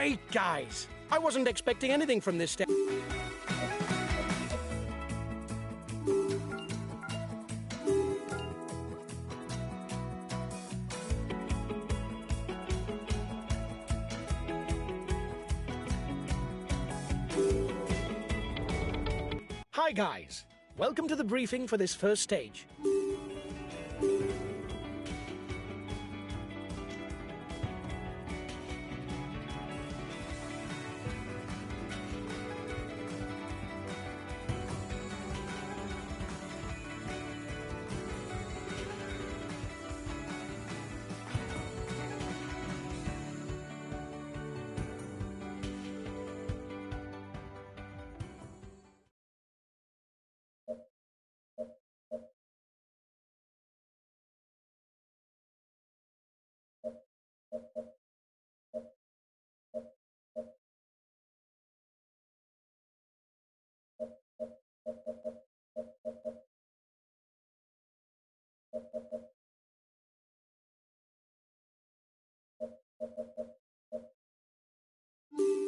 great, guys. I wasn't expecting anything from this stage. Hi, guys. Welcome to the briefing for this first stage.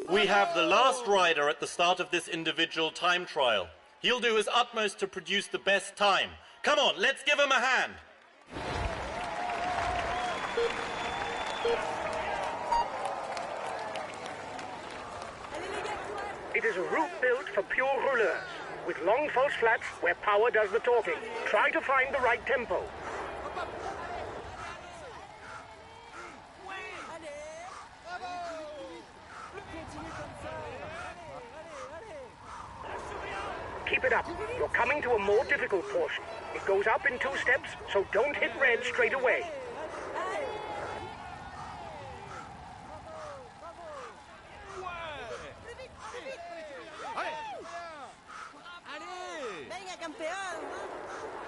We have the last rider at the start of this individual time trial. He'll do his utmost to produce the best time. Come on, let's give him a hand. It is a route built for pure rouleurs, with long false flats where power does the talking. Try to find the right tempo. Keep it up. You're coming to a more difficult portion. It goes up in 2 steps, so don't hit red straight away.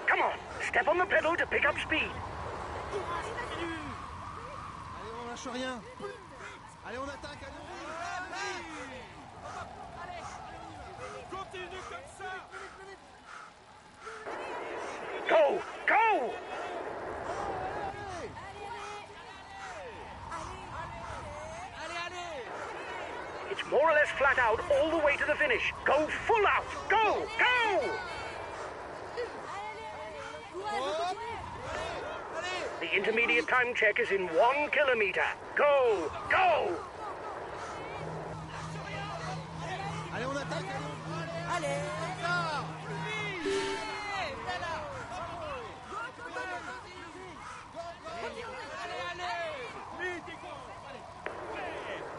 Come on, step on the pedal to pick up speed. Allez, on lâche rien. Allez, on attaque. Go! Go! It's more or less flat out all the way to the finish. Go full out! Go! Go! The intermediate time check is in 1 kilometer. Go! Go! Allez, on attaque. Allez.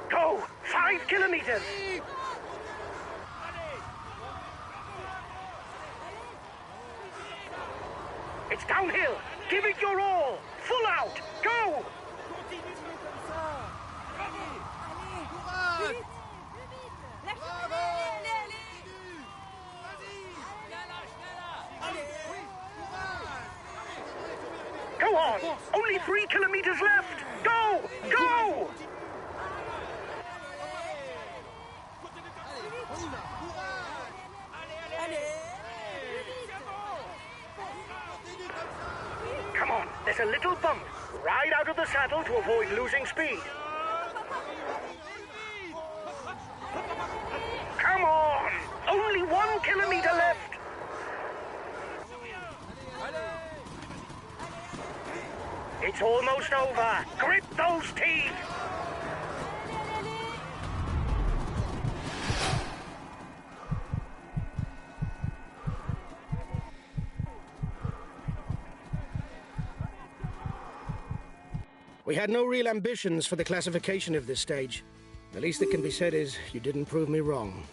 Go! 5 kilometers! It's downhill! Give it your all! Full out! Go! Go on! Only 3 kilometers left! Go! Go! Come on, there's a little bump. Ride out of the saddle to avoid losing speed. Come on! Only 1 kilometer left! It's almost over. Grit those teeth! We had no real ambitions for the classification of this stage. The least that can be said is you didn't prove me wrong.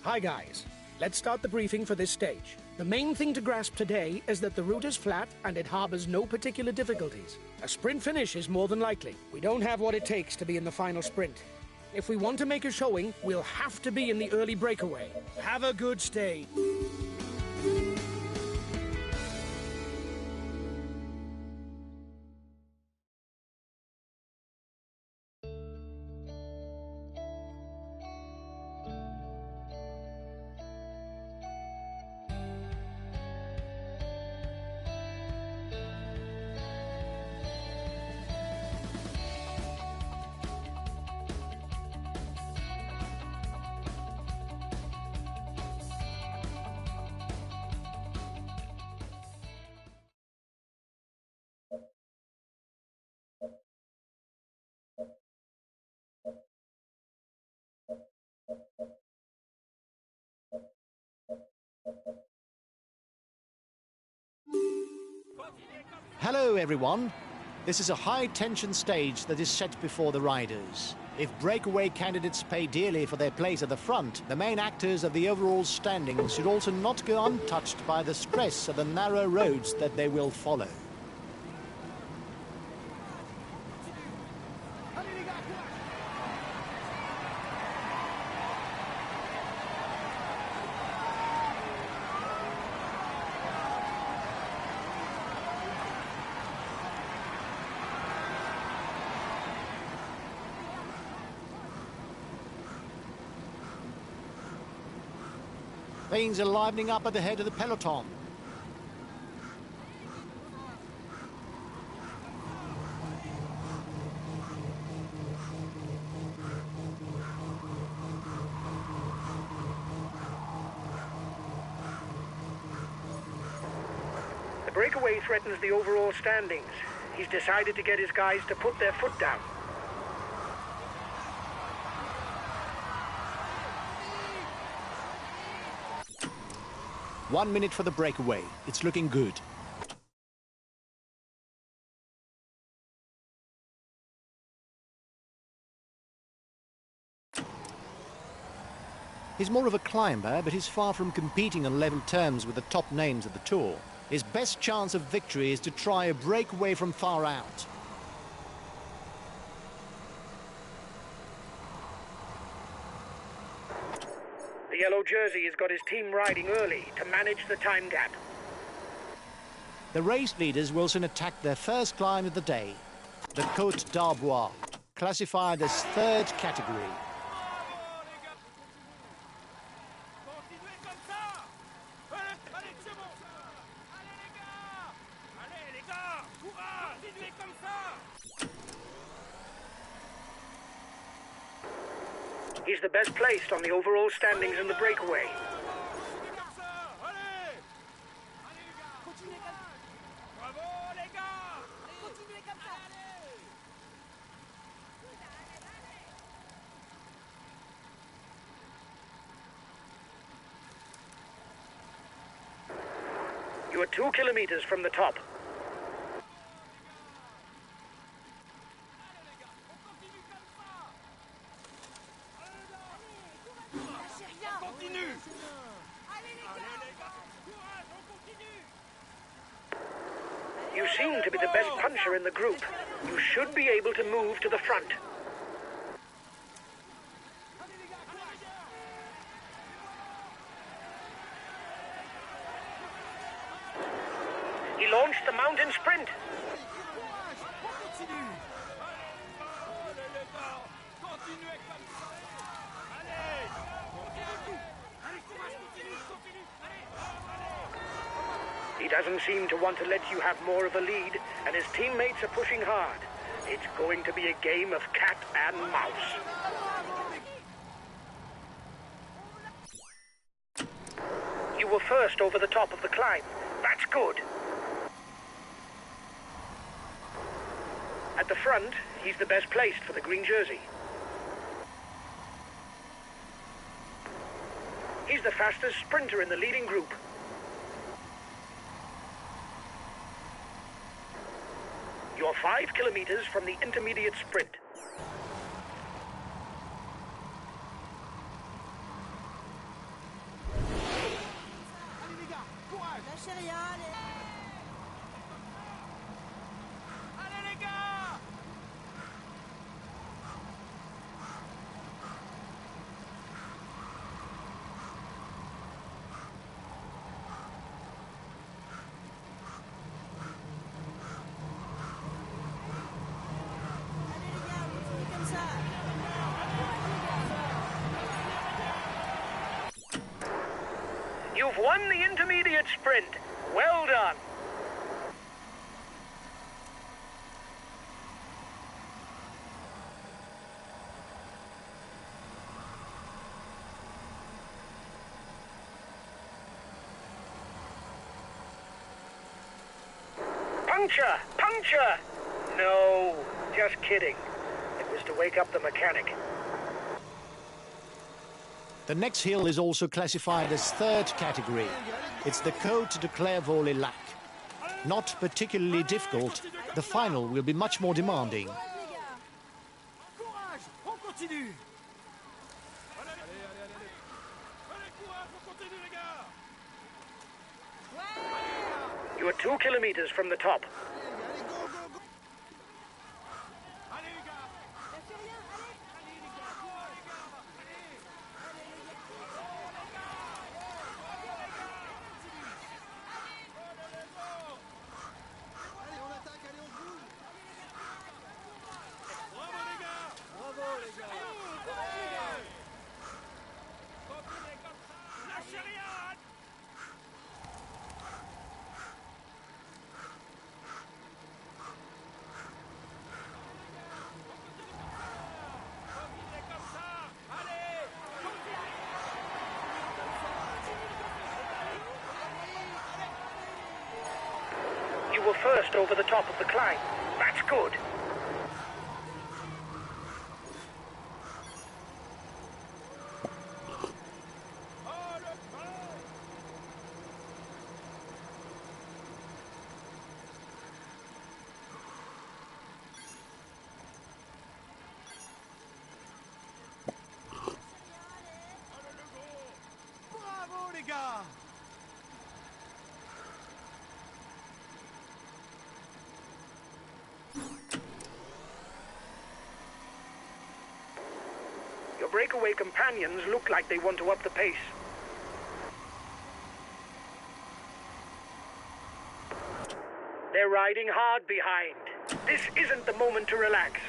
Hi, guys. Let's start the briefing for this stage. The main thing to grasp today is that the route is flat and it harbors no particular difficulties. A sprint finish is more than likely. We don't have what it takes to be in the final sprint. If we want to make a showing, we'll have to be in the early breakaway. Have a good stage. Hello everyone. This is a high-tension stage that is set before the riders. If breakaway candidates pay dearly for their place at the front, the main actors of the overall standings should also not go untouched by the stress of the narrow roads that they will follow. Things are livening up at the head of the peloton. The breakaway threatens the overall standings. He's decided to get his guys to put their foot down. One minute for the breakaway. It's looking good. He's more of a climber, but he's far from competing on level terms with the top names of the Tour. His best chance of victory is to try a breakaway from far out. The yellow jersey has got his team riding early to manage the time gap. The race leaders will soon attack their first climb of the day, the Côte d'Arbois, classified as third category. He's the best placed on the overall standings in the breakaway. You are 2 kilometers from the top. You seem to be the best puncher in the group. You should be able to move to the front. He launched the mountain sprint. He doesn't seem to want to let you have more of a lead, and his teammates are pushing hard. It's going to be a game of cat and mouse. You were first over the top of the climb. That's good. At the front, he's the best placed for the green jersey. He's the fastest sprinter in the leading group. You're 5 kilometers from the intermediate sprint. You've won the intermediate sprint. Well done. Puncture! Puncture! No, just kidding. It was to wake up the mechanic. The next hill is also classified as third category. It's the Côte de Clairvaux-les-Lacs. Not particularly difficult, the final will be much more demanding. You are 2 kilometers from the top. You were first over the top of the climb. That's good. Bravo les gars! Your breakaway companions look like they want to up the pace. They're riding hard behind. This isn't the moment to relax.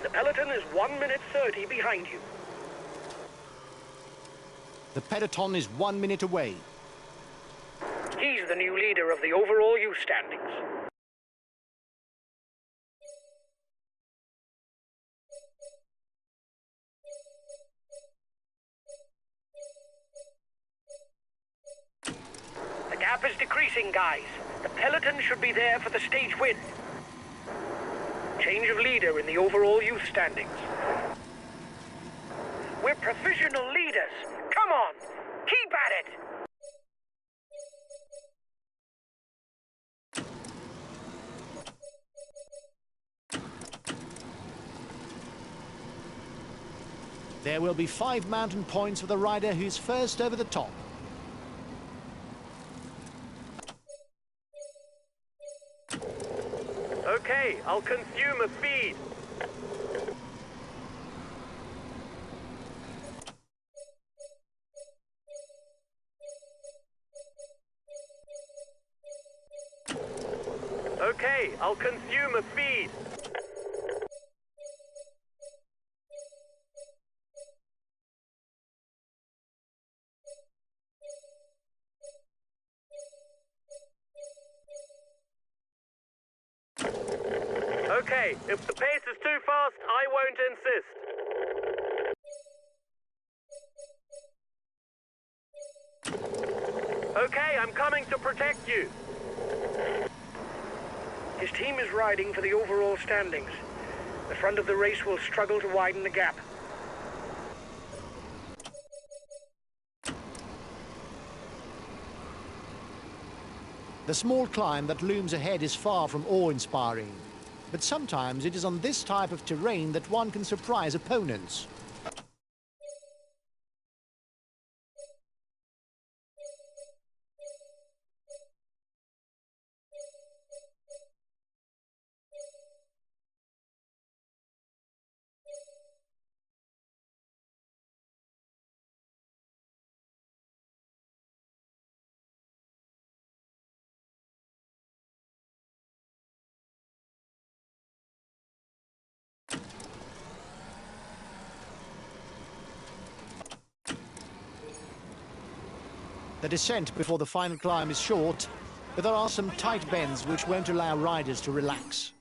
The peloton is 1 minute 30 behind you. The peloton is 1 minute away. He's the new leader of the overall youth standings. The gap is decreasing, guys. The peloton should be there for the stage win. Change of leader in the overall youth standings. We're professional leaders. Come on, keep at it. There will be 5 mountain points for the rider who's first over the top. Okay, I'll consume a feed. Okay, I'll consume a feed. Okay, if the pace is too fast, I won't insist. Okay, I'm coming to protect you. His team is riding for the overall standings. The front of the race will struggle to widen the gap. The small climb that looms ahead is far from awe-inspiring, but sometimes it is on this type of terrain that one can surprise opponents. The descent before the final climb is short, but there are some tight bends which won't allow riders to relax.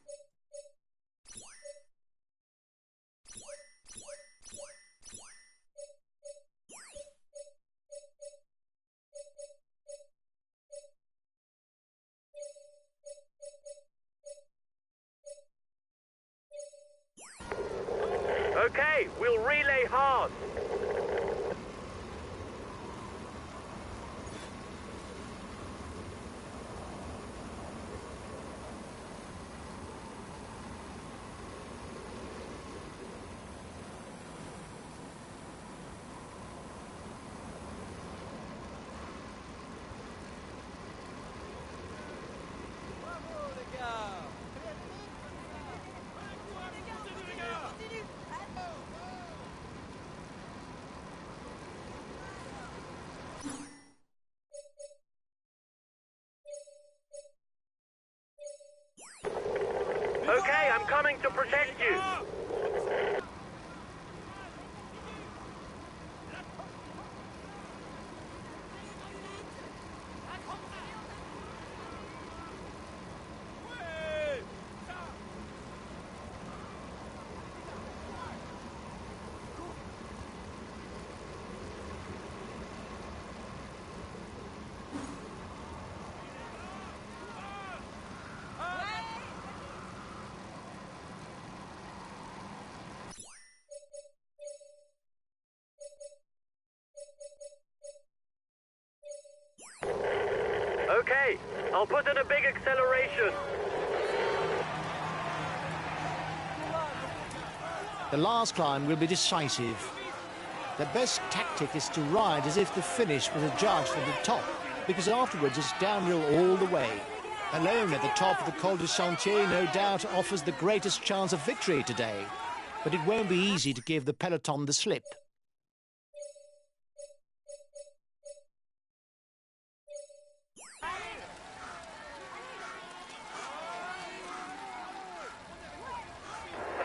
Okay, we'll relay hard. Okay, I'm coming to protect you. Okay, I'll put in a big acceleration. The last climb will be decisive. The best tactic is to ride as if the finish was judged from the top, because afterwards it's downhill all the way. Alone at the top of the Col du Sentier no doubt offers the greatest chance of victory today, but it won't be easy to give the peloton the slip.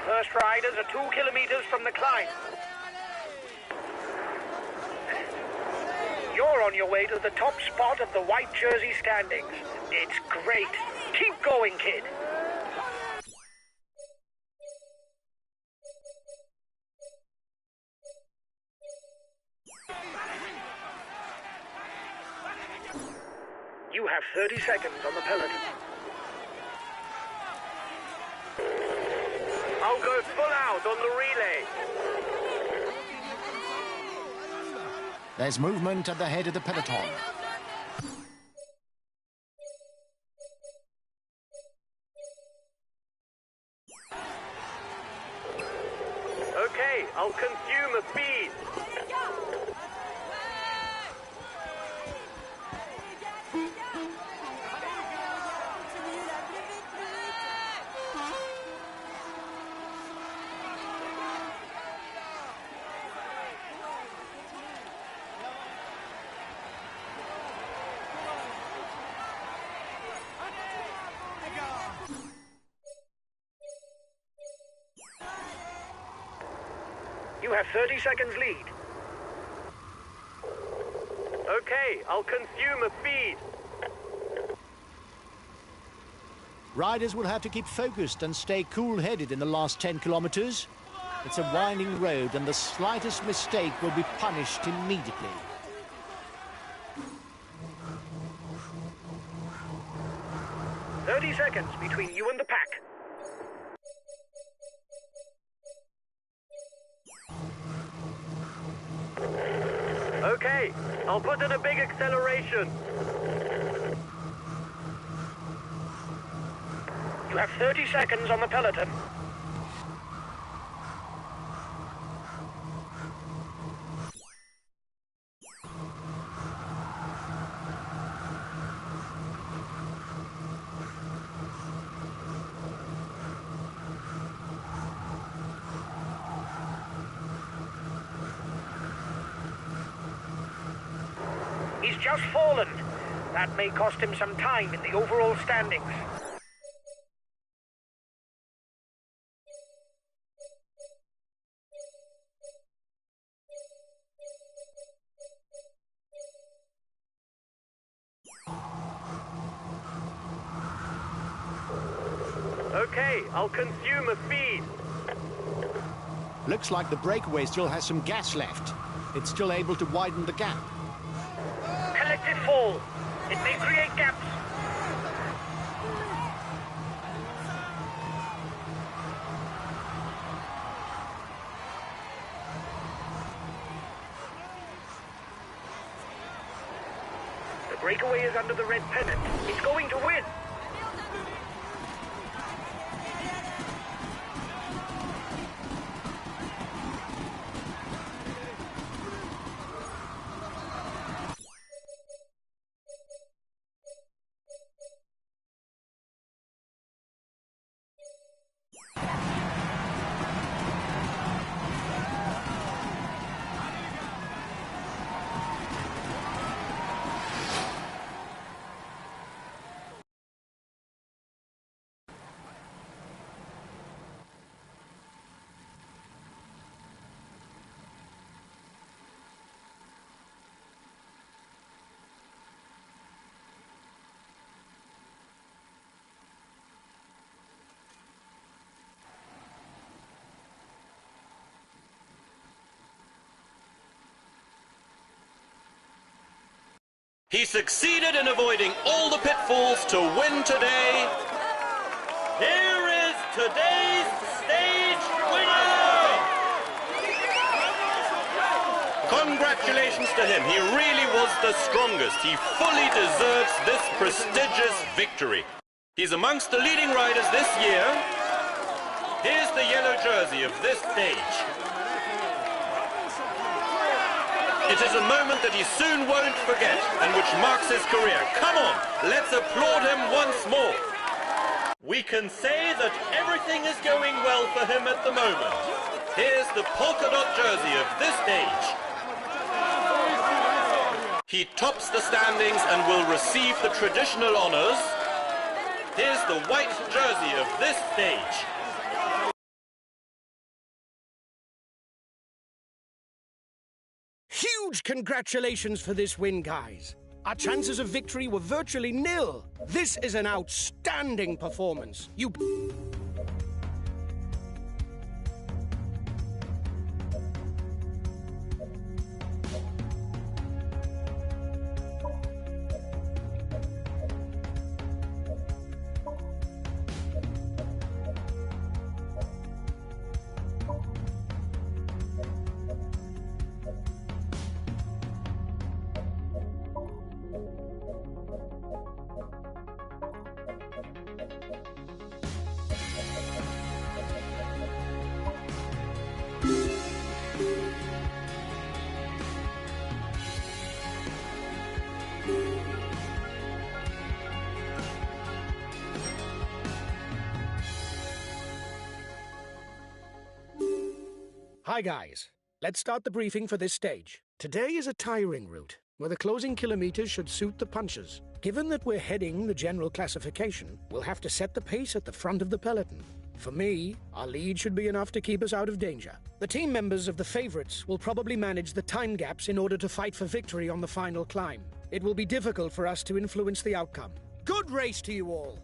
First riders are 2 kilometers from the climb. You're on your way to the top spot of the white jersey standings. It's great. Keep going, kid. You have 30 seconds on the peloton. I'll go full out on the relay. There's movement at the head of the peloton. Okay, I'll consume a feed. You have 30 seconds lead. Okay, I'll consume a feed. Riders will have to keep focused and stay cool-headed in the last 10 kilometers. It's a winding road and the slightest mistake will be punished immediately. "30 seconds between you and the pack." Okay, I'll put in a big acceleration. You have 30 seconds on the peloton. He's just fallen. That may cost him some time in the overall standings. Okay, I'll consume a feed. Looks like the breakaway still has some gas left. It's still able to widen the gap. Collective fall. It may create gaps. The breakaway is under the red pennant. He's going to win. He succeeded in avoiding all the pitfalls to win today. Here is today's stage winner! Congratulations to him. He really was the strongest. He fully deserves this prestigious victory. He's amongst the leading riders this year. Here's the yellow jersey of this stage. It is a moment that he soon won't forget and which marks his career. Come on, let's applaud him once more. We can say that everything is going well for him at the moment. Here's the polka dot jersey of this stage. He tops the standings and will receive the traditional honors. Here's the white jersey of this stage. Huge congratulations for this win, guys. Our chances of victory were virtually nil. This is an outstanding performance. Hi guys, let's start the briefing for this stage. Today is a tiring route, where the closing kilometers should suit the punchers. Given that we're heading the general classification, we'll have to set the pace at the front of the peloton. For me, our lead should be enough to keep us out of danger. The team members of the favorites will probably manage the time gaps in order to fight for victory on the final climb. It will be difficult for us to influence the outcome. Good race to you all!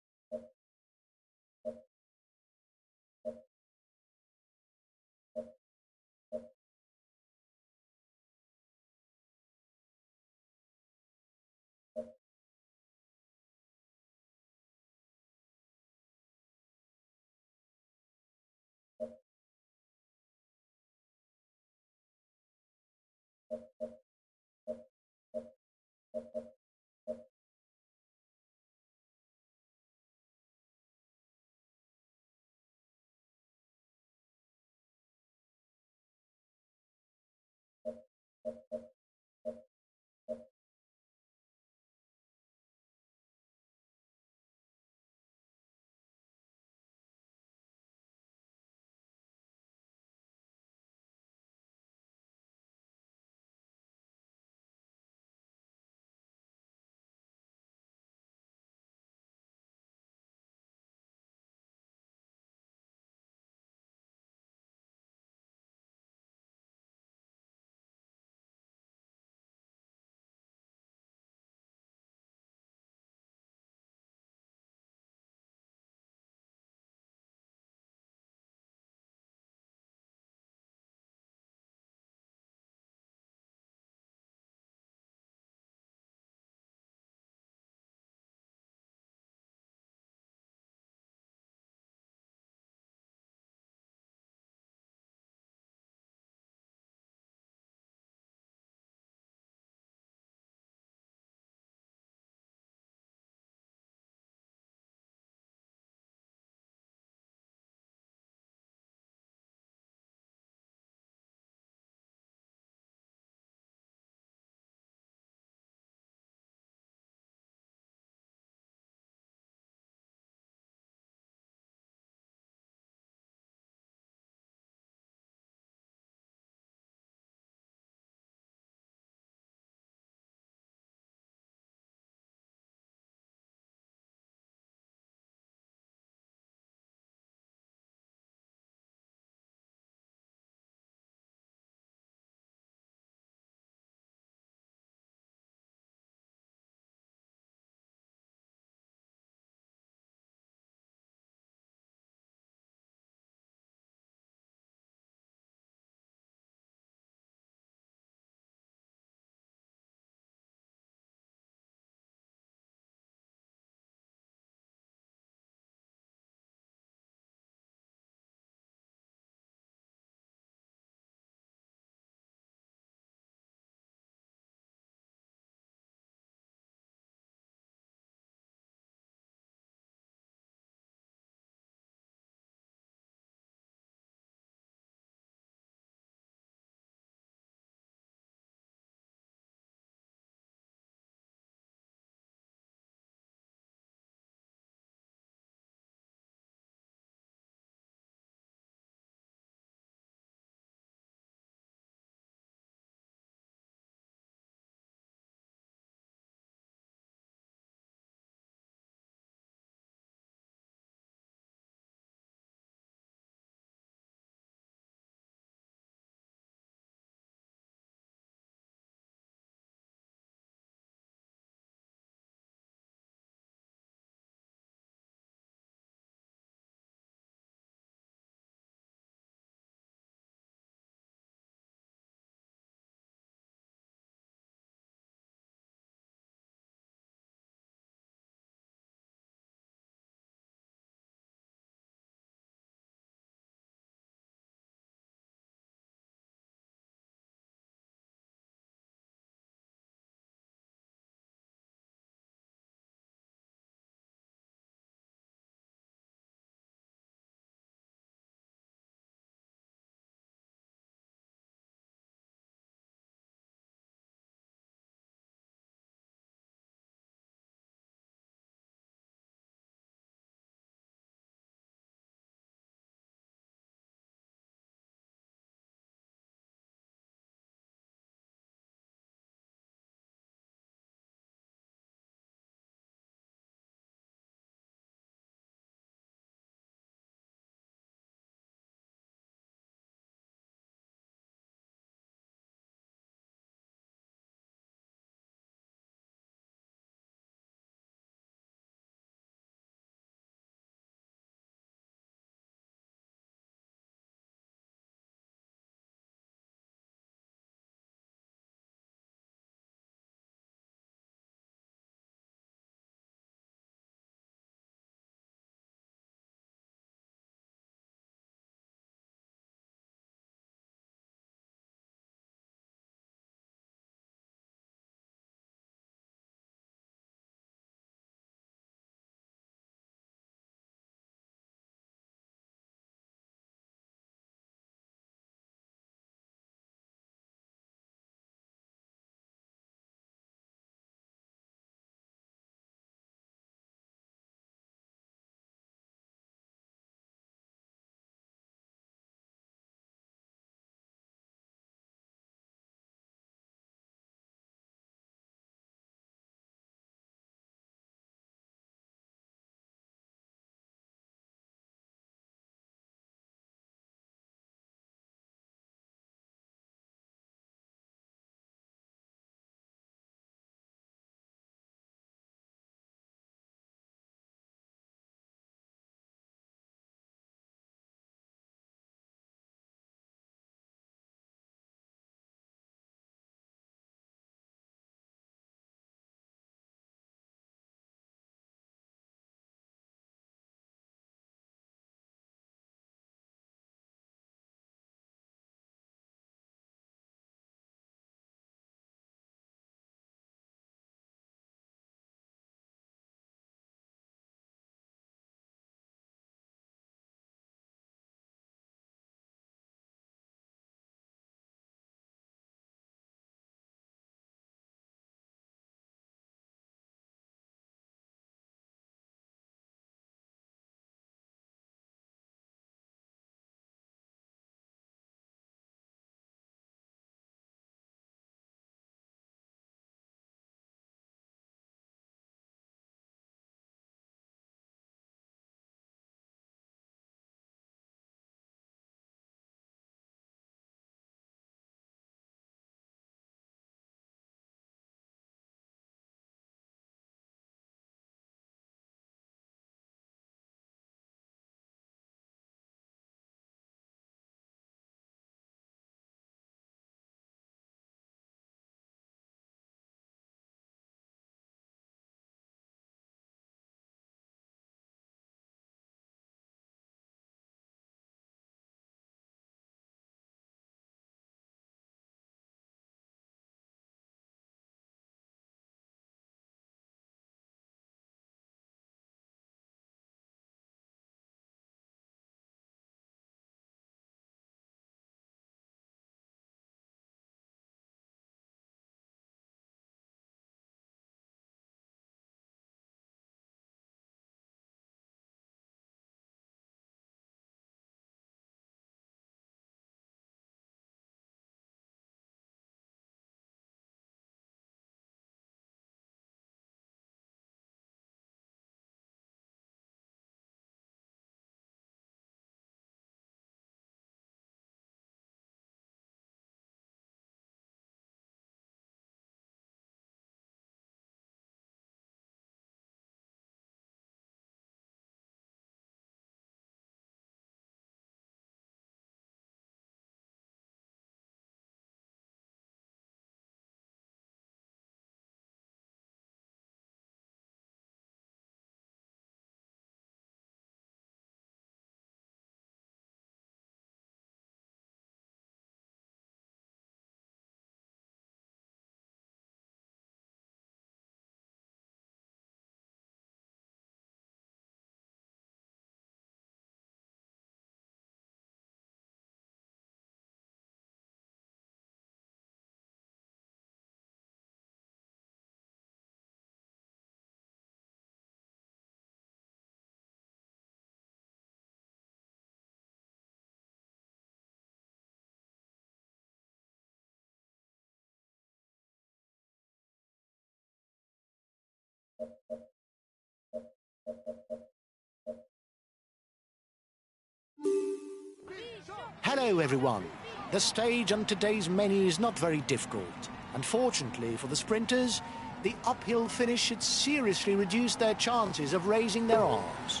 Hello everyone. The stage on today's menu is not very difficult. Unfortunately for the sprinters, the uphill finish should seriously reduce their chances of raising their arms.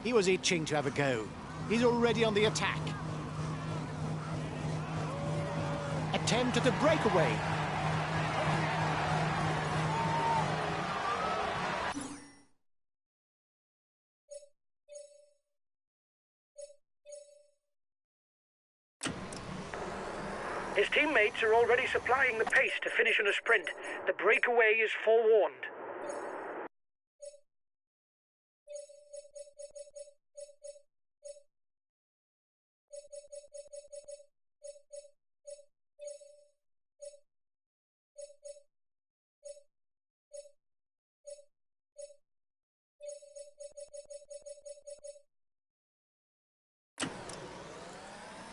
He was itching to have a go. He's already on the attack. Attempt at a breakaway. His teammates are already supplying the pace to finish in a sprint. The breakaway is forewarned.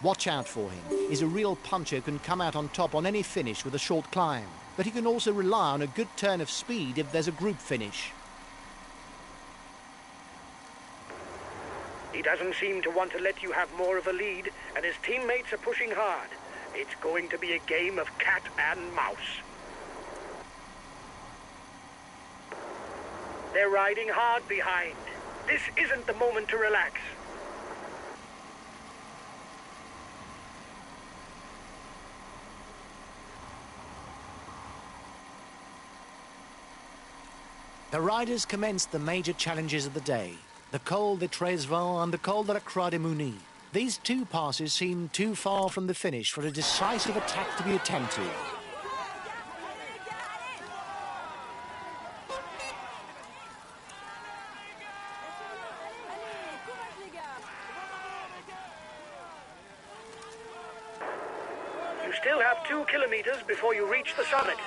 Watch out for him. He's a real puncher who can come out on top on any finish with a short climb. But he can also rely on a good turn of speed if there's a group finish. He doesn't seem to want to let you have more of a lead, and his teammates are pushing hard. It's going to be a game of cat and mouse. They're riding hard behind. This isn't the moment to relax. The riders commenced the major challenges of the day. The Col de Tresvent and the Col de la Croix de Mouny. These two passes seemed too far from the finish for a decisive attack to be attempted. You still have 2 kilometers before you reach the summit.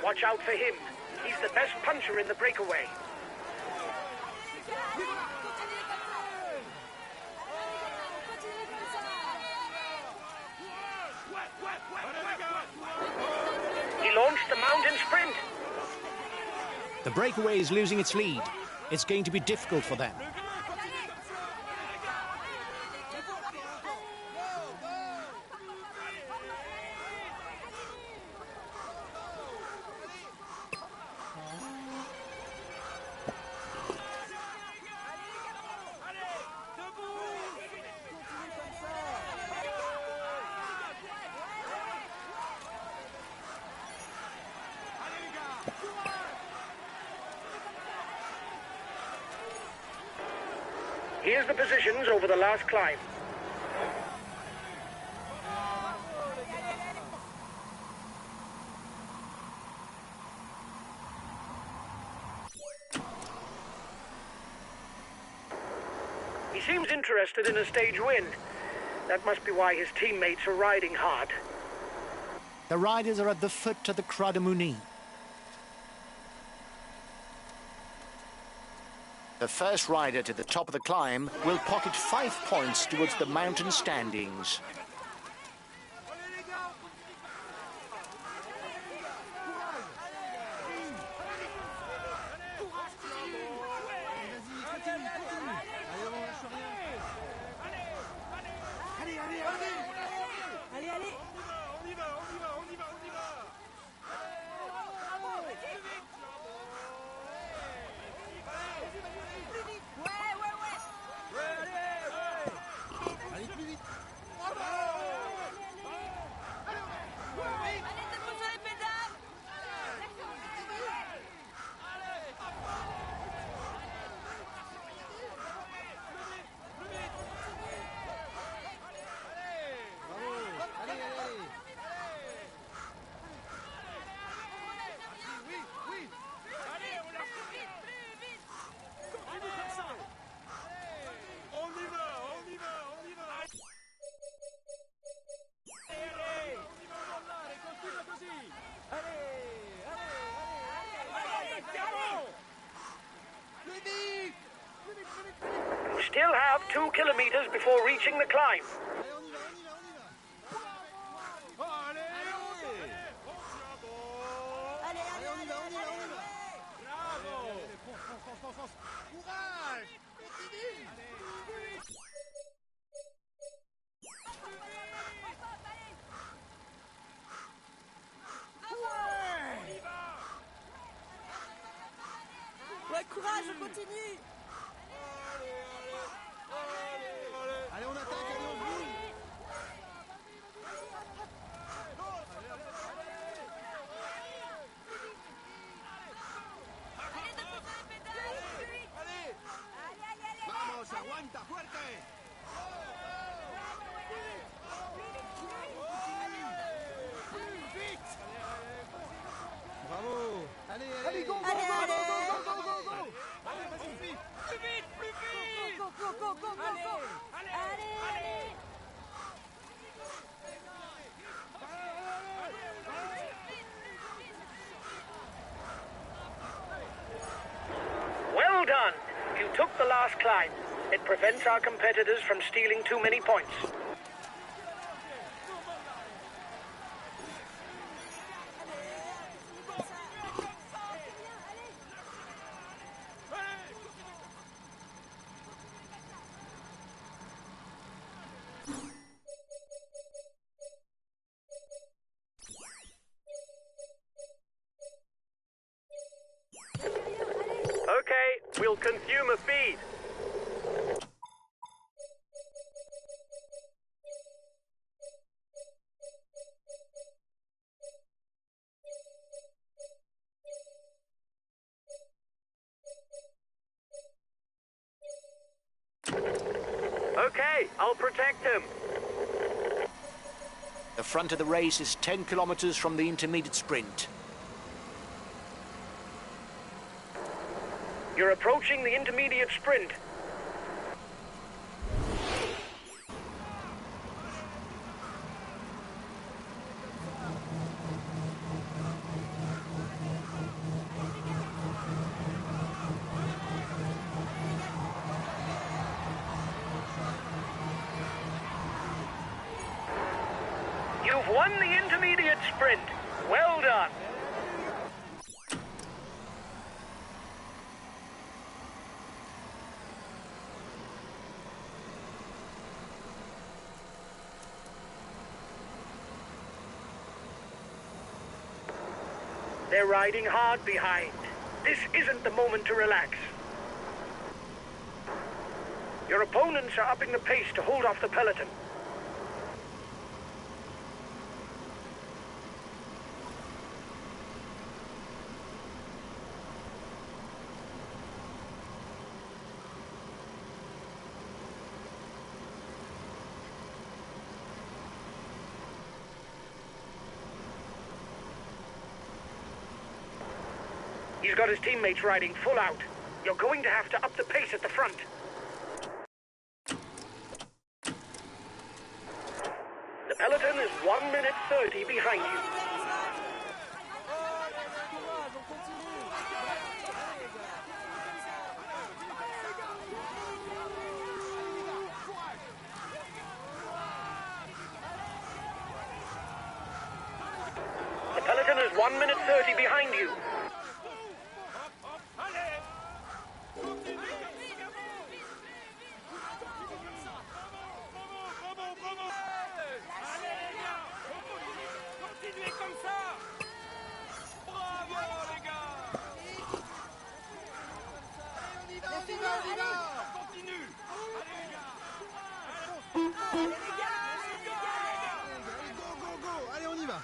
Watch out for him. He's the best puncher in the breakaway. He launched the mountain sprint. The breakaway is losing its lead. It's going to be difficult for them. Here's the positions over the last climb. He seems interested in a stage win. That must be why his teammates are riding hard. The riders are at the foot of the Croix de Mouny. The first rider to the top of the climb will pocket 5 points towards the mountain standings. You still have 2 kilometers before reaching the climb. Ouais, courage, on continue. Allez, on attaque, allez, on bouge. Vamos, aguanta, fuerte. Bravo. Allez, allez, go, go, Allez, go, allez. go, go, go, go, go. Allez, vas-y, vite. Plus vite, plus vite. Go, go, go, go, go, go. Allez. Well done! You took the last climb. It prevents our competitors from stealing too many points. Okay, we'll consume a feed. Okay, I'll protect him. The front of the race is 10 kilometers from the intermediate sprint. You're approaching the intermediate sprint. You've won the intermediate sprint. Well done. They're riding hard behind. This isn't the moment to relax. Your opponents are upping the pace to hold off the peloton. He's got his teammates riding full out. You're going to have to up the pace at the front. The peloton is 1 minute 30 behind you. The peloton is 1 minute 30 behind you. Allez, go, go, go. Allez, on y va.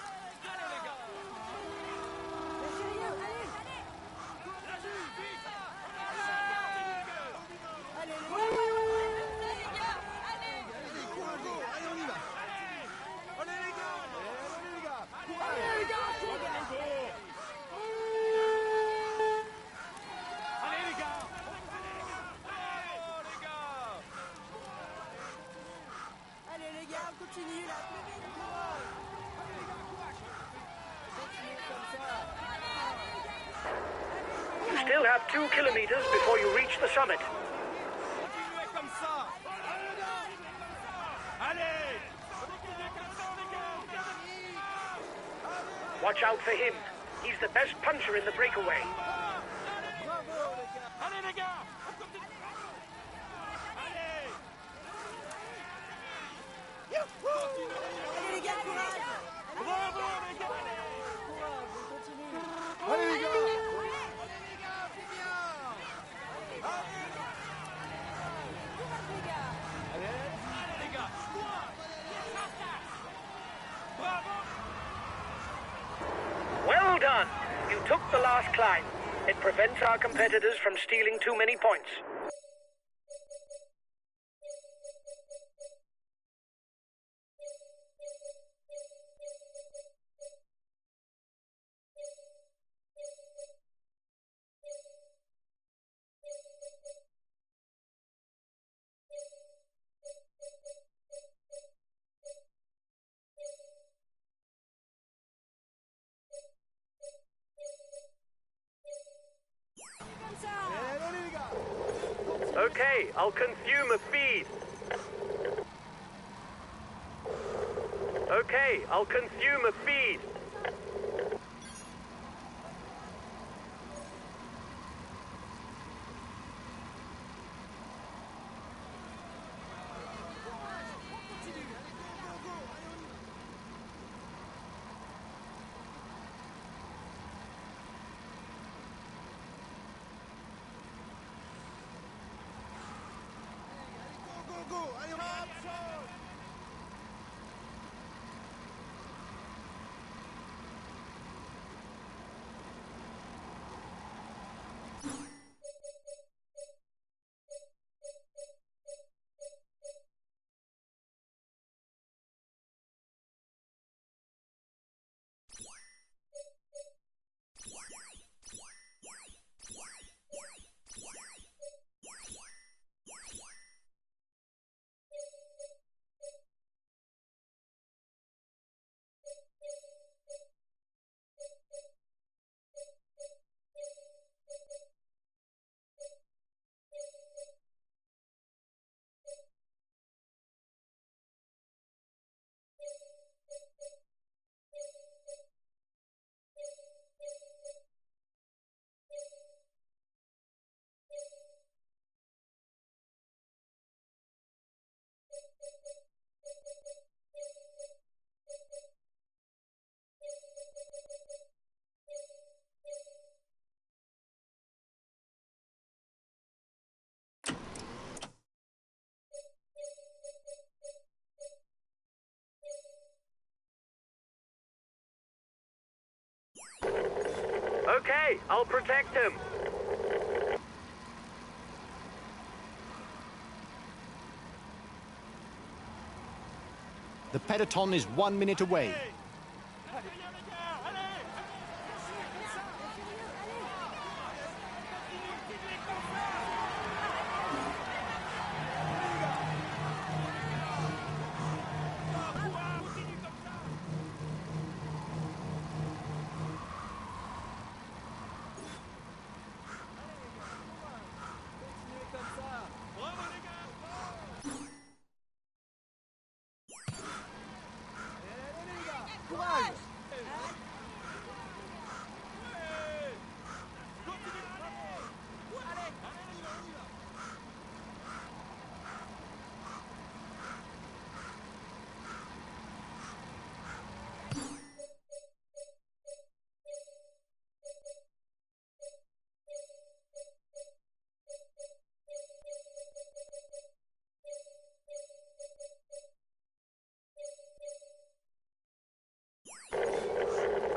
still have 2 kilometers before you reach the summit. Continuez comme ça. Allez. Watch out for him. He's the best puncher in the breakaway. Allez les gars. Allez. Allez les gars, courage. Bravo les gars. Courage, on continue. Allez les gars. Courage les gars. Allez les gars. Bravo. Well done! You took the last climb. It prevents our competitors from stealing too many points. Comme ça. Allez les gars. Okay, I'll consume a feed. Okay, I'll consume a feed. Go. Allez on va. Okay, I'll protect him. The peloton is 1 minute away.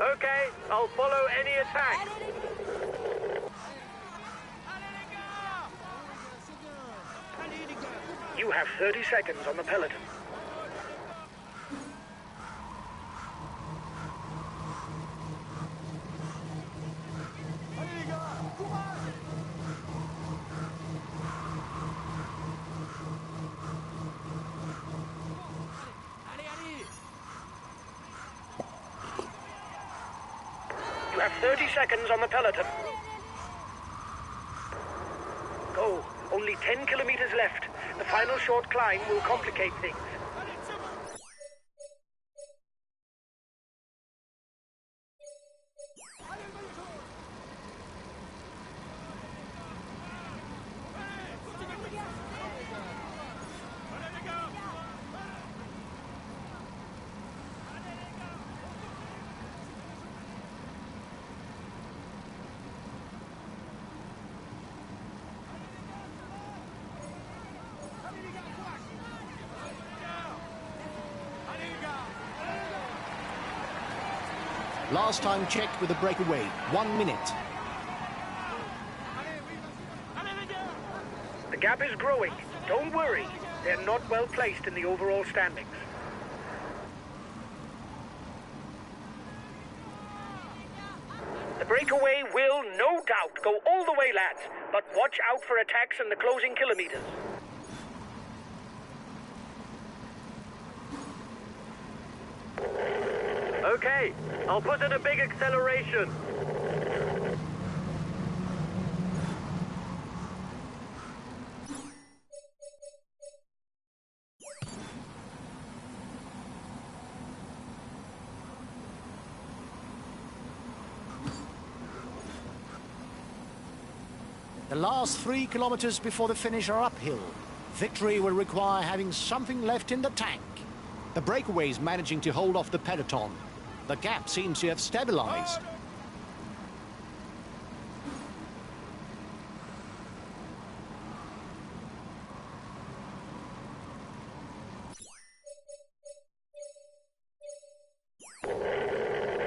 Okay, I'll follow any attack. You have 30 seconds on the peloton. You have 30 seconds on the peloton. Only 10 kilometers left. The final short climb will complicate things. Last time checked with the breakaway, 1 minute. The gap is growing. Don't worry. They're not well placed in the overall standings. The breakaway will, no doubt, go all the way, lads. But watch out for attacks in the closing kilometers. Okay, I'll put in a big acceleration. The last 3 kilometers before the finish are uphill. Victory will require having something left in the tank. The breakaway is managing to hold off the peloton. The gap seems to have stabilized.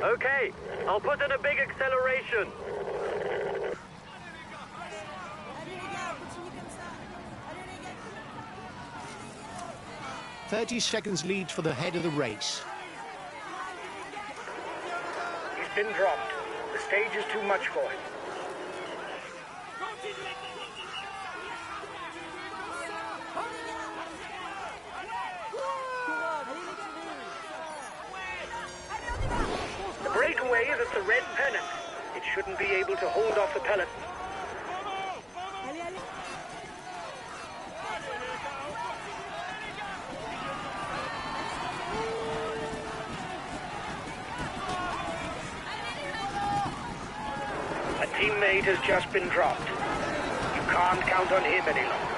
Okay, I'll put in a big acceleration. Allez les gars, continue comme ça. Allez les gars. 30 seconds lead for the head of the race. He's been dropped. The stage is too much for him. The breakaway is at the red pennant. It shouldn't be able to hold off the peloton. Allez, allez. A teammate has just been dropped. You can't count on him any longer.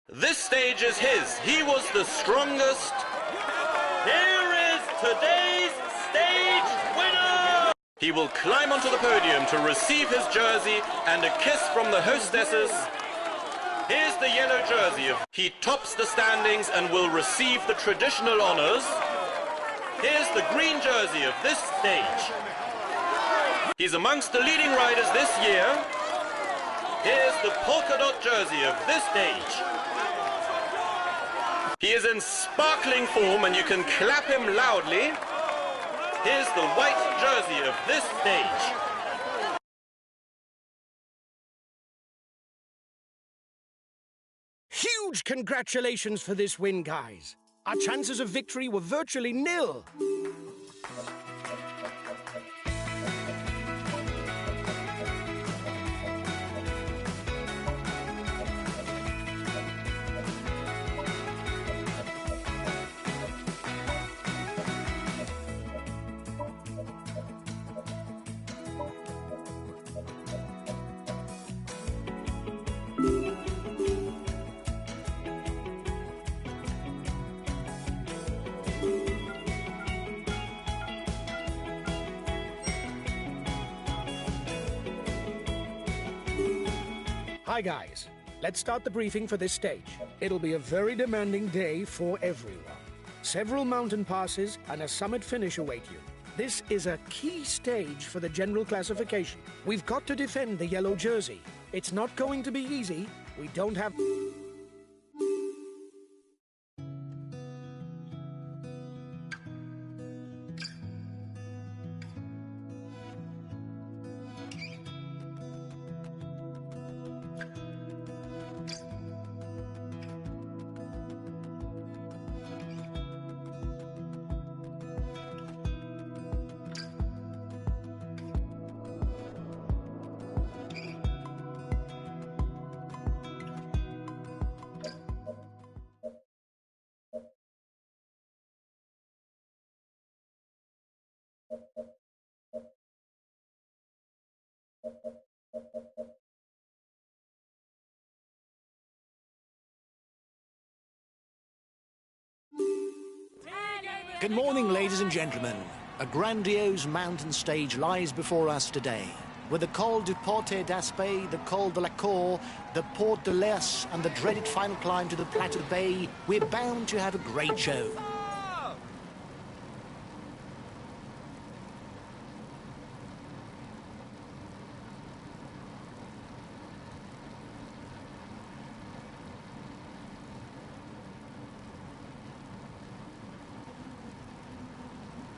This stage is his. He was the strongest. Here is today's stage winner! He will climb onto the podium to receive his jersey and a kiss from the hostesses. Here's the yellow jersey. He tops the standings and will receive the traditional honors. Here's the green jersey of this stage. He's amongst the leading riders this year. Here's the polka dot jersey of this stage. He is in sparkling form and you can clap him loudly. Here's the white jersey of this stage. Huge congratulations for this win, guys. Our chances of victory were virtually nil. Hi guys, let's start the briefing for this stage. It'll be a very demanding day for everyone. Several mountain passes and a summit finish await you. This is a key stage for the general classification. We've got to defend the yellow jersey. It's not going to be easy, We don't have... Good morning, ladies and gentlemen. A grandiose mountain stage lies before us today. With the Col du Porte d'Aspet, the Col de la Cour, the Porte de l'Es, and the dreaded final climb to the Plateau Bay, we're bound to have a great show.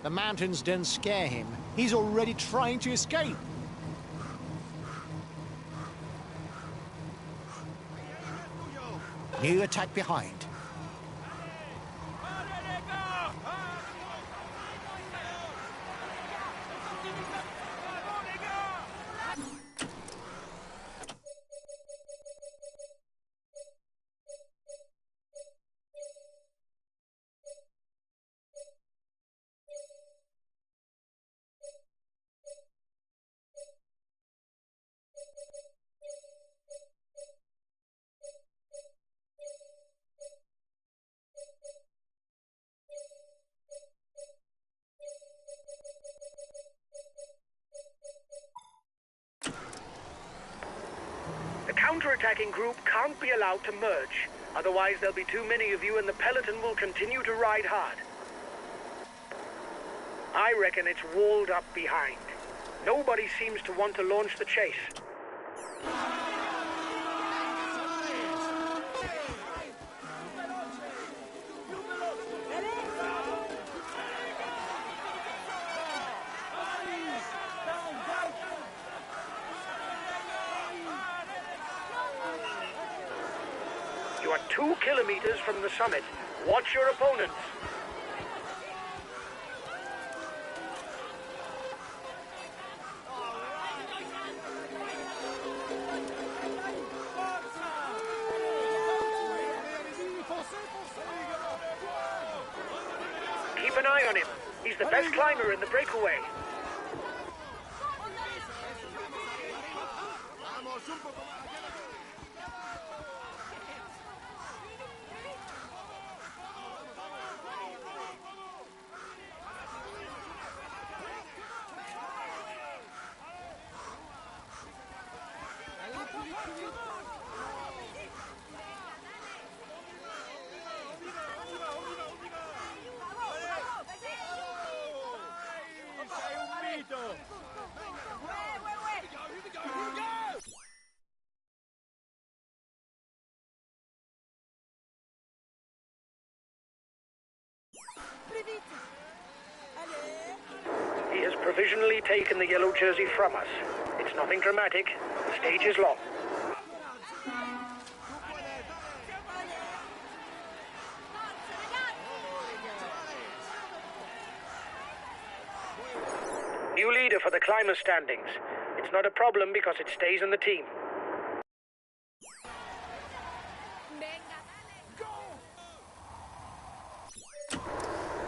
The mountains don't scare him. He's already trying to escape. New attack behind. The counter-attacking group can't be allowed to merge. Otherwise, there'll be too many of you and the peloton will continue to ride hard. I reckon it's walled up behind. Nobody seems to want to launch the chase. You are 2 kilometers from the summit. Watch your opponents. Keep an eye on him. He's the best climber in the breakaway. He has provisionally taken the yellow jersey from us. It's nothing dramatic. The stage is long. New leader for the climber standings. It's not a problem because it stays in the team.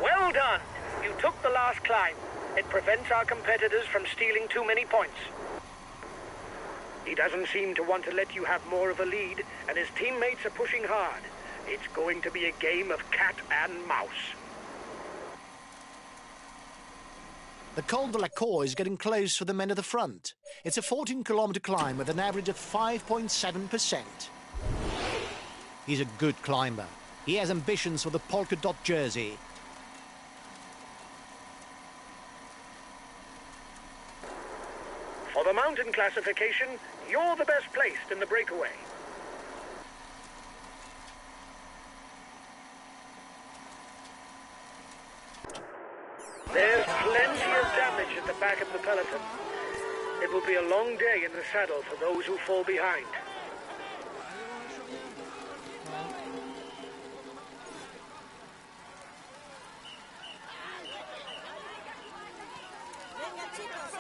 Well done! You took the last climb. It prevents our competitors from stealing too many points. He doesn't seem to want to let you have more of a lead, and his teammates are pushing hard. It's going to be a game of cat and mouse. The Col de la Cour is getting close for the men at the front. It's a 14-kilometer climb with an average of 5.7%. He's a good climber. He has ambitions for the polka dot jersey. For the mountain classification, you're the best placed in the breakaway. There's plenty of damage at the back of the peloton. It will be a long day in the saddle for those who fall behind. Venga, chicos.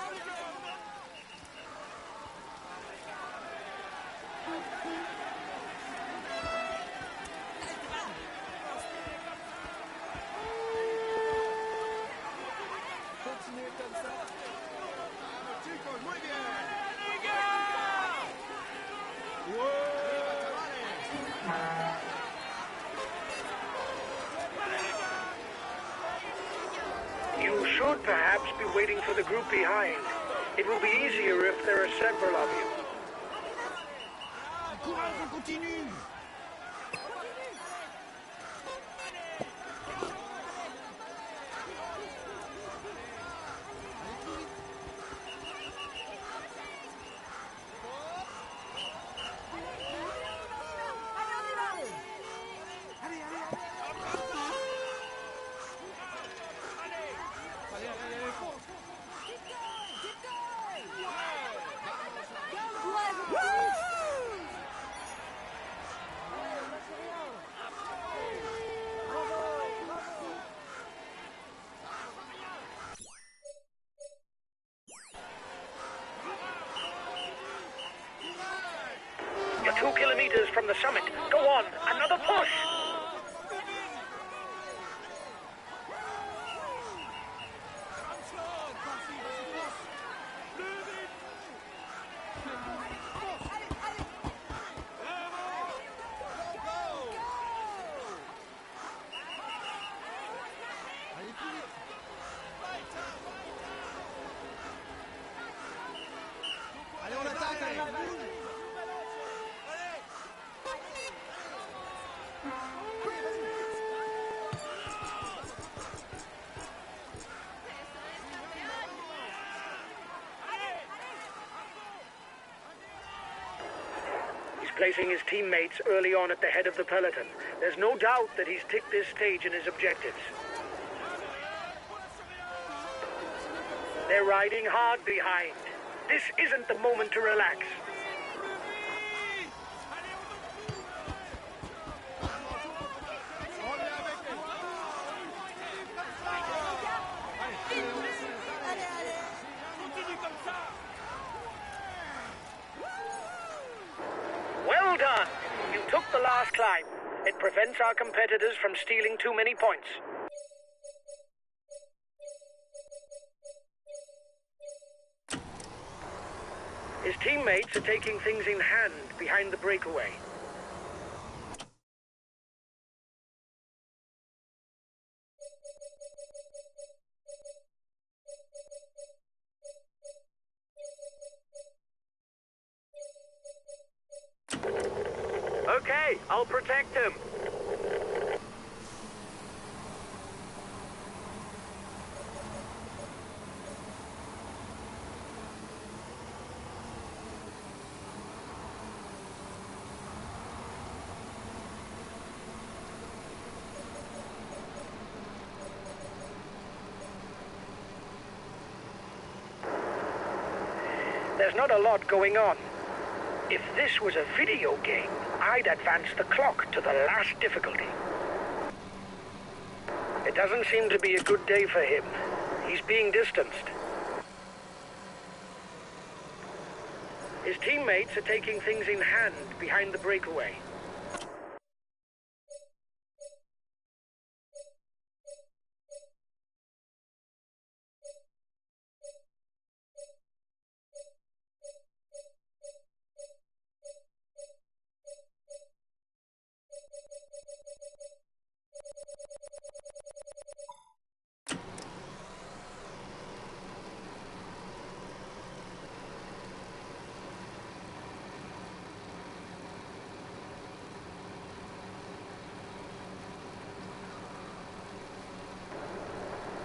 Continuez comme ça. Vamos, chicos, muy bien. You should perhaps be waiting for the group behind. It will be easier if there are several of you. Courage, on continue. You're 2 kilometers from the summit. Go on, another push! Allez, on attaque, allez. He's placing his teammates early on at the head of the peloton. There's no doubt that he's ticked this stage in his objectives. They're riding hard behind. This isn't the moment to relax. Well done! You took the last climb. It prevents our competitors from stealing too many points. His teammates are taking things in hand behind the breakaway. Okay, I'll protect him. There's not a lot going on. If this was a video game, I'd advance the clock to the last difficulty. It doesn't seem to be a good day for him. He's being distanced. His teammates are taking things in hand behind the breakaway.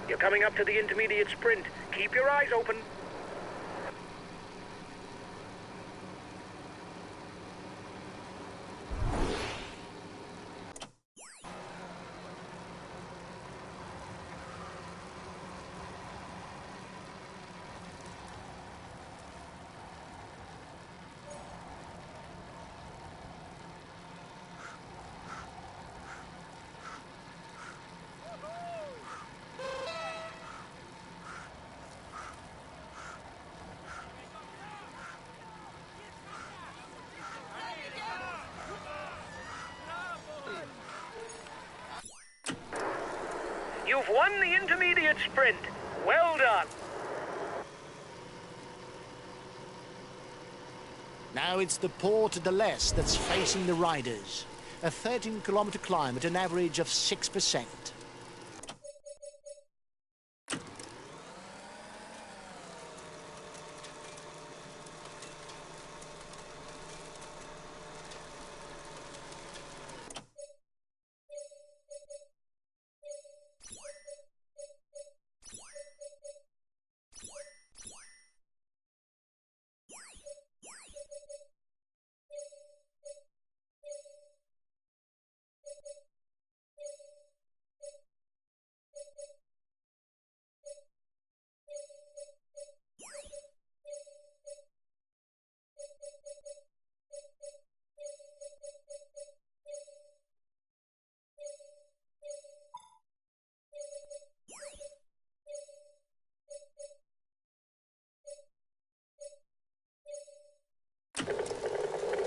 You're coming up to the intermediate sprint. Keep your eyes open. You've won the intermediate sprint. Well done. Now it's the Port de l'Est that's facing the riders. A 13-kilometer climb at an average of 6%.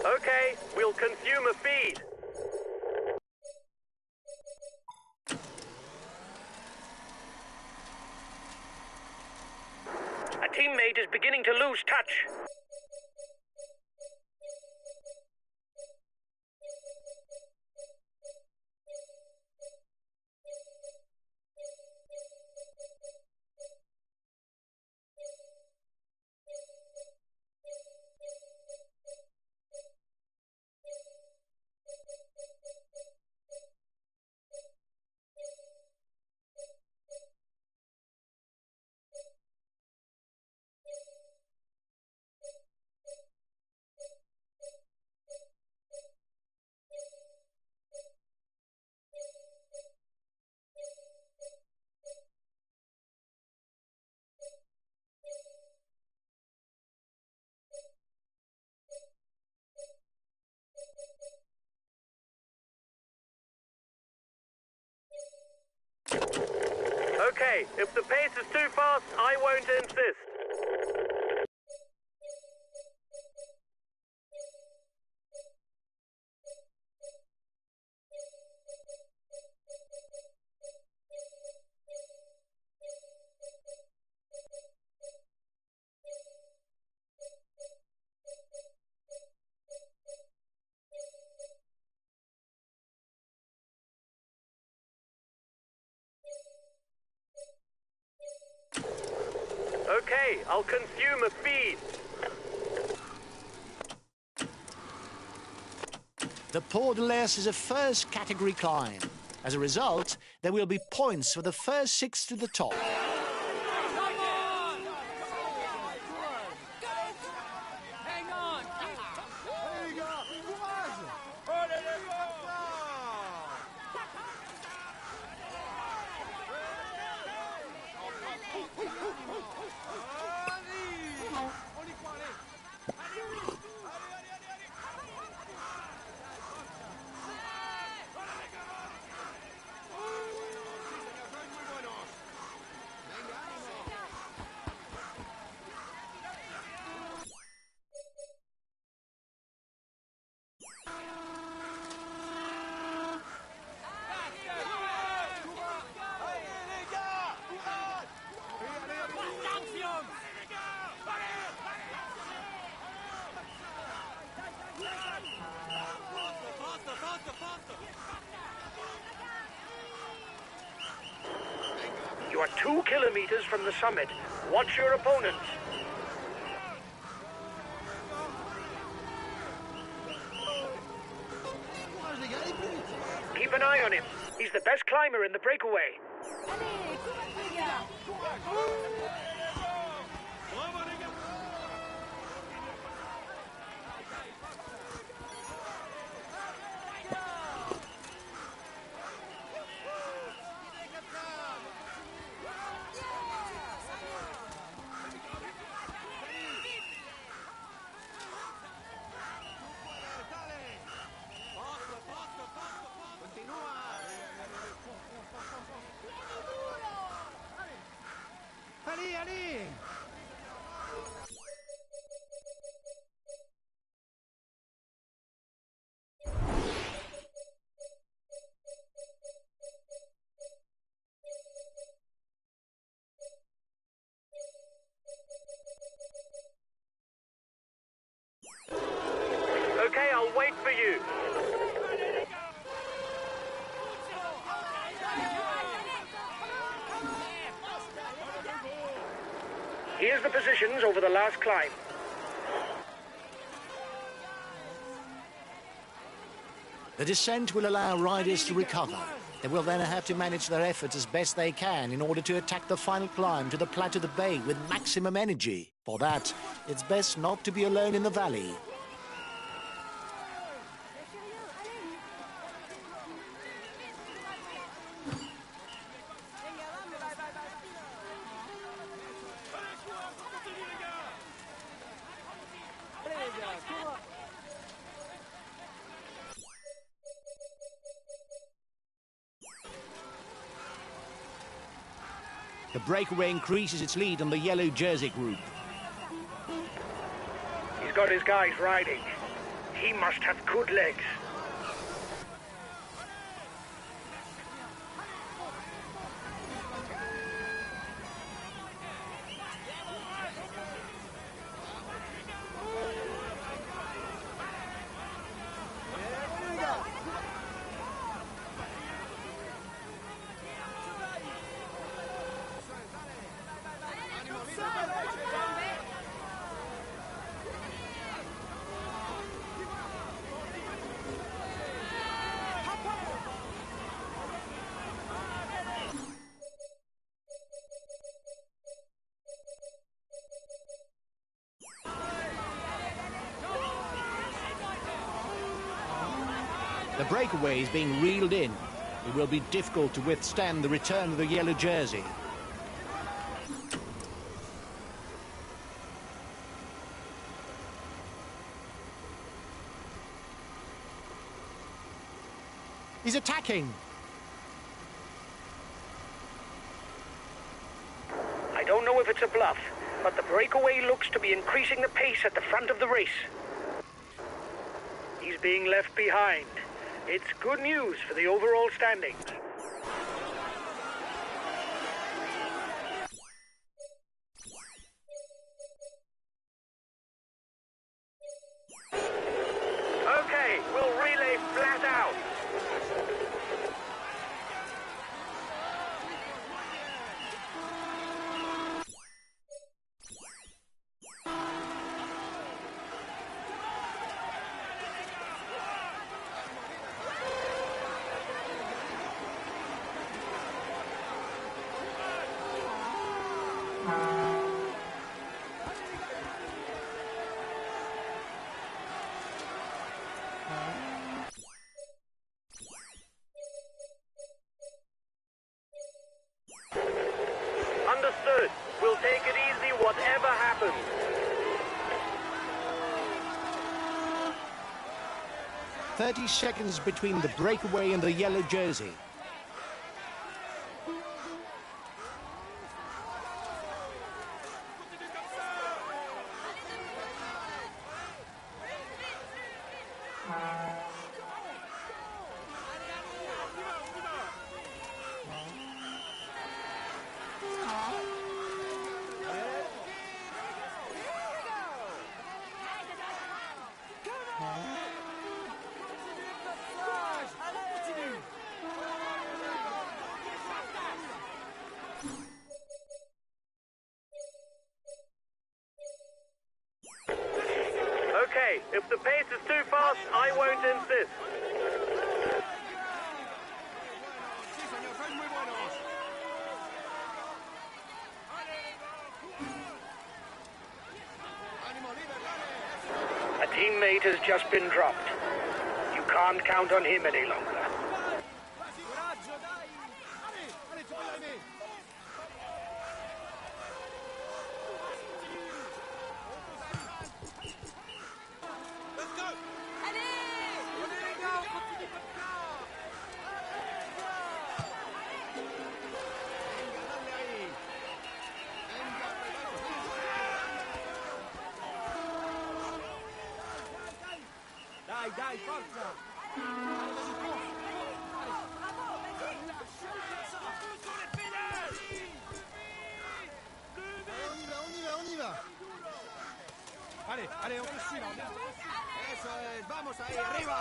Okay, we'll consume a feed. A teammate is beginning to lose touch. Okay, if the pace is too fast, I won't insist. Okay, I'll consume a feed. The Port de l'Est is a first category climb. As a result, there will be points for the first 6 to the top. Hang on! Allez les gars, courage! Allez les gars! On y croit, allez! You are 2 kilometers from the summit. Watch your opponents. Keep an eye on him. He's the best climber in the breakaway. Allez, courage les gars! Allez, allez! conditions over the last climb. The descent will allow riders to recover. They will then have to manage their efforts as best they can in order to attack the final climb to the Plateau de Bay with maximum energy. For that, it's best not to be alone in the valley. The breakaway increases its lead on the yellow jersey group. He's got his guys riding. He must have good legs. The breakaway is being reeled in. It will be difficult to withstand the return of the yellow jersey. He's attacking. I don't know if it's a bluff, but the breakaway looks to be increasing the pace at the front of the race. He's being left behind. It's good news for the overall standings. Okay, we'll relay flat out. Understood. We'll take it easy whatever happens. "30 seconds between the breakaway and the yellow jersey. Okay, if the pace is too fast, I won't insist. Sí, señor, sois muy buenos. ¡Ánimo, líder, dale! A teammate has just been dropped. You can't count on him any longer. Coraggio, dai! Ale, Ale, ci puoi me! Let's go! Allez! Allez, les gars, on continue comme ça! Venga, dale ahí! Venga, dai, dai, forza! On y va! Allez, allez, on te suit là. Eso es, vamos ahí, arriba!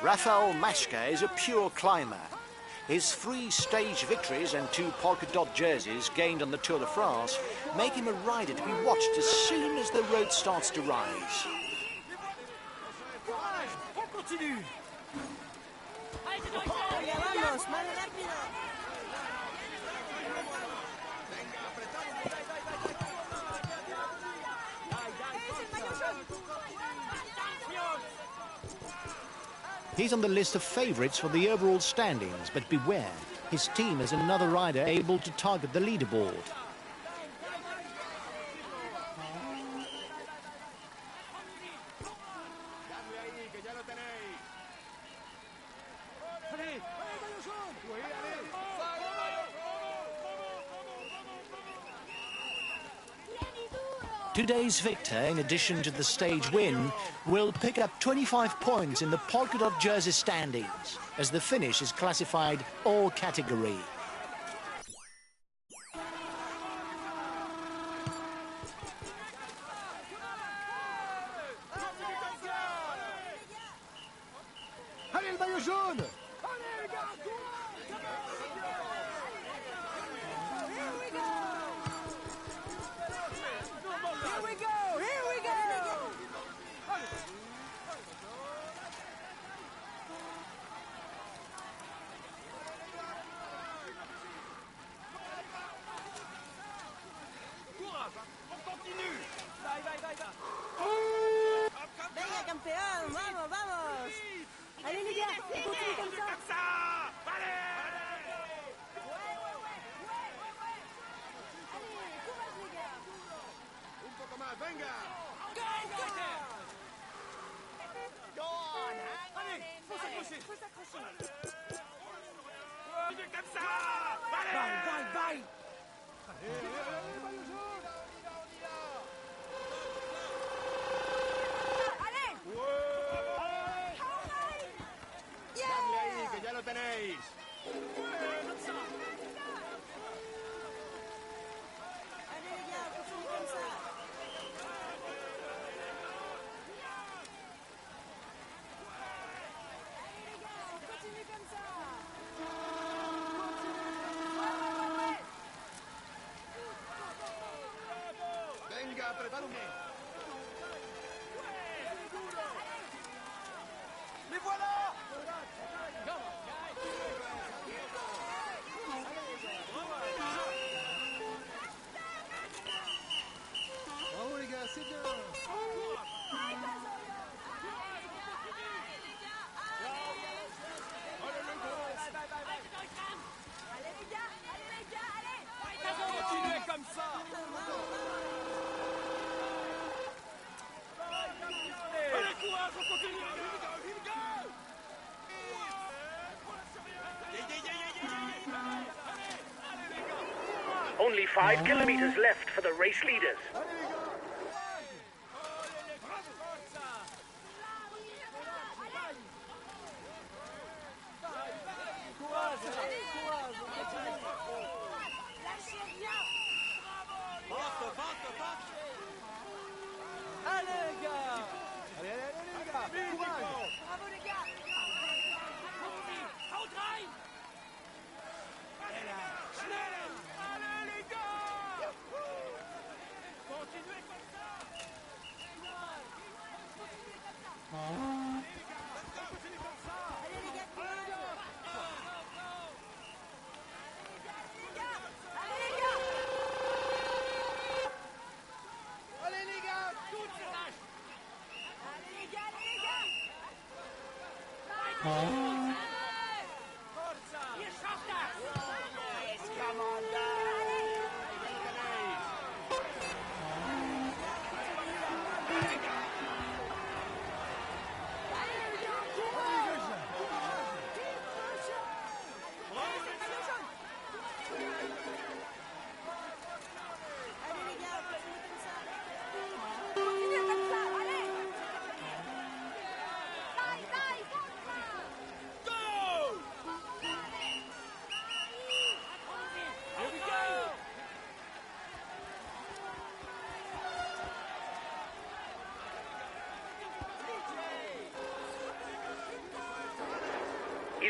Rafael Masca is a pure climber. His 3 stage victories and 2 polka dot jerseys gained on the Tour de France make him a rider to be watched as soon as the road starts to rise. He's on the list of favourites for the overall standings, but beware, his team has another rider able to target the leaderboard. Today's victor, in addition to the stage win, will pick up 25 points in the polka dot jersey standings, as the finish is classified all category. Allez, le maillot jaune! Venga, campeón, vamos, vamos. Allez les gars, on continue comme ça. Allez, courage les gars. Un poco más, venga! Allez, faut s'accrocher. Faut s'accrocher. Comme ça! Bye, bye, bye! Darle ahí, que ya lo tenéis. Allez les gars, on continue comme ça. Allez les gars, on continue comme ça. Venga, apretar un poco. ¡Les voilà! Bravo les gars, c'est bien! Continuez comme ça! Allez, courage, on continue! Only 5 kilometers left for the race leaders. Allez les gars! Allez, les gars! Courage! Bravo les gars. Allez les gars! Continuez comme ça! Continue comme ça! Allez les gars, courage. Allez les gars. Allez les gars! Toute la tâche! Allez les gars, allez les gars.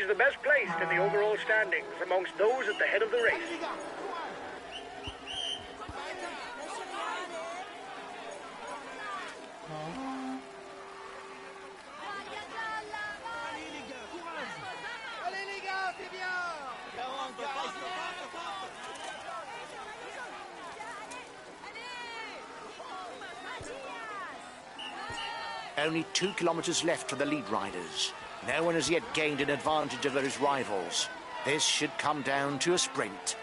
He's the best placed in the overall standings amongst those at the head of the race. Only 2 kilometres left for the lead riders. No one has yet gained an advantage over his rivals. This should come down to a sprint.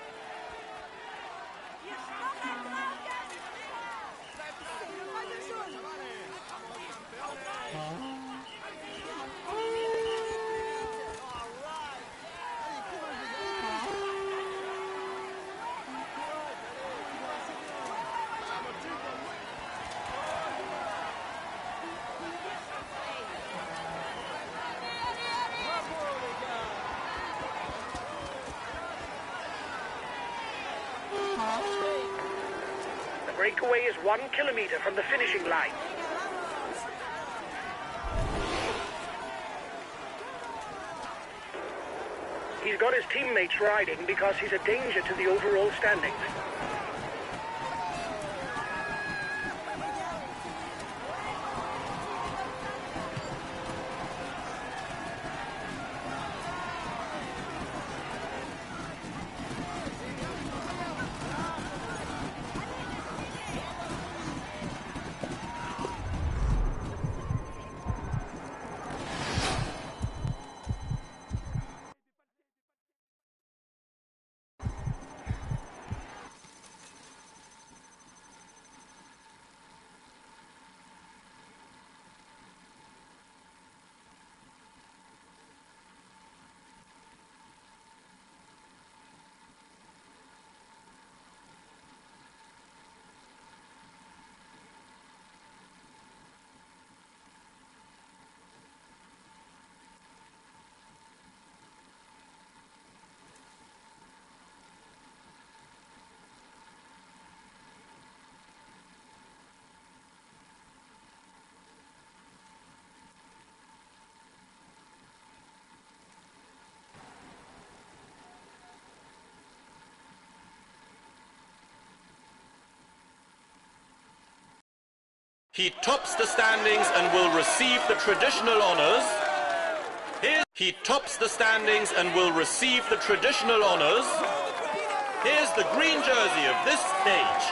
The breakaway is 1 kilometre from the finishing line. He's got his teammates riding because he's a danger to the overall standings. He tops the standings and will receive the traditional honours. He tops the standings and will receive the traditional honours. Here's the green jersey of this stage.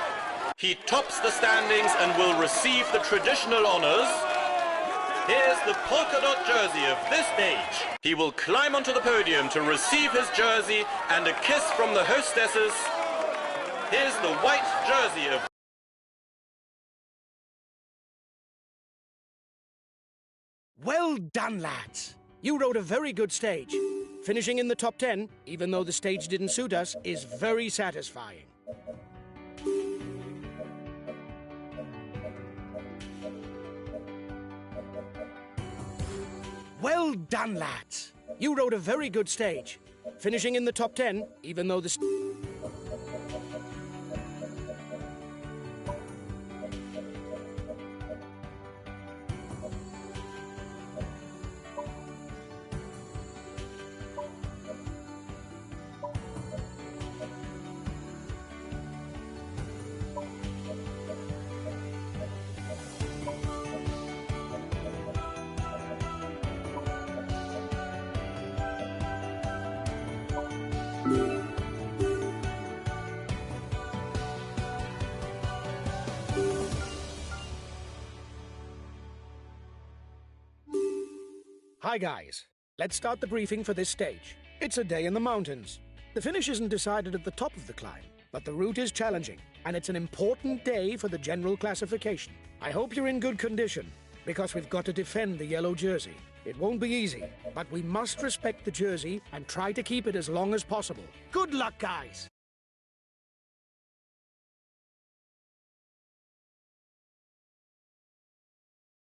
He tops the standings and will receive the traditional honours. Here's the polka dot jersey of this stage. He will climb onto the podium to receive his jersey and a kiss from the hostesses. Here's the white jersey of... Well done, lads. You rode a very good stage. Finishing in the top 10, even though the stage didn't suit us, is very satisfying. Well done, lads. You rode a very good stage. Finishing in the top 10, even though the... Hi guys, let's start the briefing for this stage. It's a day in the mountains. The finish isn't decided at the top of the climb, but the route is challenging, and it's an important day for the general classification. I hope you're in good condition, because we've got to defend the yellow jersey. It won't be easy, but we must respect the jersey and try to keep it as long as possible. Good luck, guys!